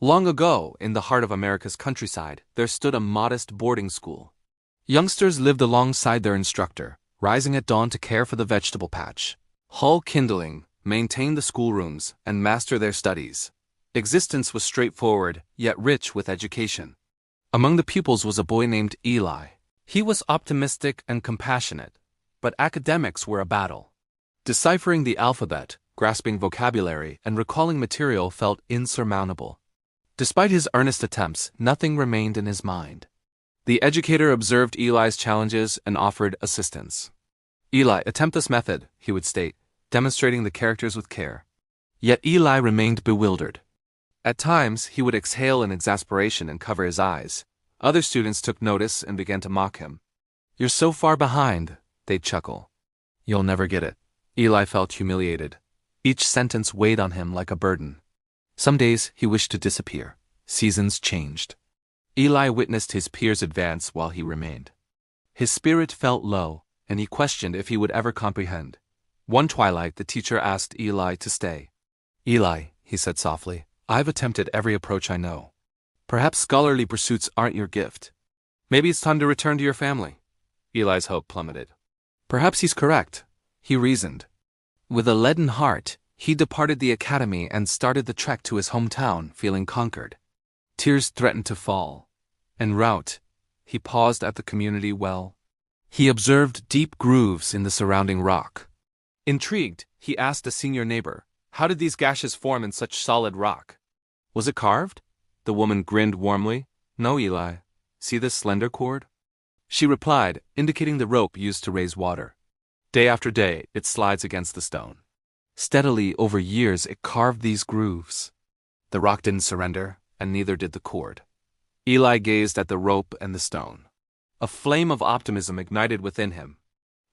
Long ago, in the heart of America's countryside, there stood a modest boarding school. Youngsters lived alongside their instructor, rising at dawn to care for the vegetable patch, haul kindling, maintain the schoolrooms, and master their studies. Existence was straightforward, yet rich with education. Among the pupils was a boy named Eli. He was optimistic and compassionate, but academics were a battle. Deciphering the alphabet, grasping vocabulary, and recalling material felt insurmountable. Despite his earnest attempts, nothing remained in his mind. The educator observed Eli's challenges and offered assistance. "Eli, attempt this method," he would state, demonstrating the characters with care. Yet Eli remained bewildered. At times, he would exhale in exasperation and cover his eyes. Other students took notice and began to mock him. "You're so far behind," they'd chuckle. "You'll never get it." Eli felt humiliated. Each sentence weighed on him like a burden. Some days he wished to disappear. Seasons changed. Eli witnessed his peers advance while he remained. His spirit felt low, and he questioned if he would ever comprehend. One twilight, the teacher asked Eli to stay. "Eli," he said softly, "I've attempted every approach I know. Perhaps scholarly pursuits aren't your gift. Maybe it's time to return to your family." Eli's hope plummeted. Perhaps he's correct, he reasoned. With a leaden heart, he departed the academy and started the trek to his hometown, feeling conquered. Tears threatened to fall. En route, he paused at the community well. He observed deep grooves in the surrounding rock. Intrigued, he asked a senior neighbor, "How did these gashes form in such solid rock?" "Was it carved?" The woman grinned warmly. "No, Eli. See this slender cord?" She replied, indicating the rope used to raise water. Day after day, it slides against the stone. Steadily, over years, it carved these grooves. The rock didn't surrender, and neither did the cord. Eli gazed at the rope and the stone. A flame of optimism ignited within him.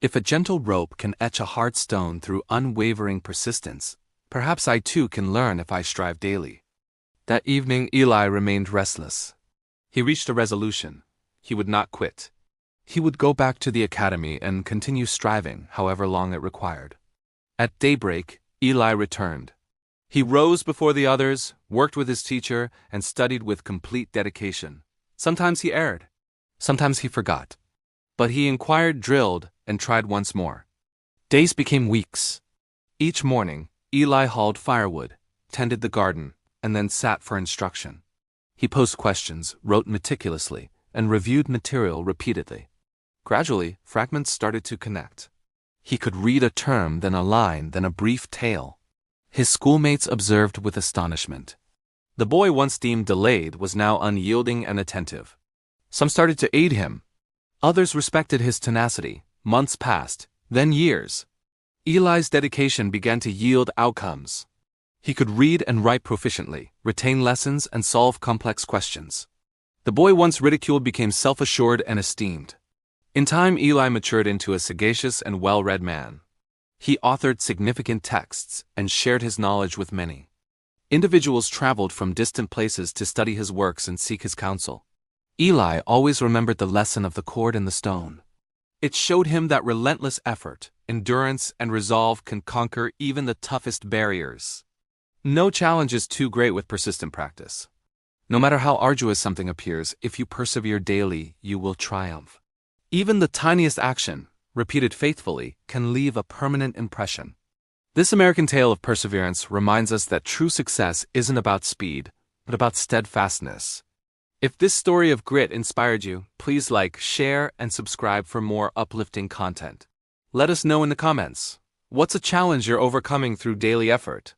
If a gentle rope can etch a hard stone through unwavering persistence, perhaps I too can learn if I strive daily. That evening, Eli remained restless. He reached a resolution. He would not quit. He would go back to the academy and continue striving, however long it required. At daybreak, Eli returned. He rose before the others, worked with his teacher, and studied with complete dedication. Sometimes he erred. Sometimes he forgot. But he inquired, drilled, and tried once more. Days became weeks. Each morning, Eli hauled firewood, tended the garden, and then sat for instruction. He posed questions, wrote meticulously, and reviewed material repeatedly. Gradually, fragments started to connect. He could read a term, then a line, then a brief tale. His schoolmates observed with astonishment. The boy once deemed delayed was now unyielding and attentive. Some started to aid him. Others respected his tenacity. Months passed, then years. Eli's dedication began to yield outcomes. He could read and write proficiently, retain lessons, and solve complex questions. The boy once ridiculed became self-assured and esteemed. In time, Eli matured into a sagacious and well-read man. He authored significant texts and shared his knowledge with many. Individuals traveled from distant places to study his works and seek his counsel. Eli always remembered the lesson of the cord and the stone. It showed him that relentless effort, endurance, and resolve can conquer even the toughest barriers. No challenge is too great with persistent practice. No matter how arduous something appears, if you persevere daily, you will triumph. Even the tiniest action, repeated faithfully, can leave a permanent impression. This American tale of perseverance reminds us that true success isn't about speed, but about steadfastness. If this story of grit inspired you, please like, share, and subscribe for more uplifting content. Let us know in the comments. What's a challenge you're overcoming through daily effort?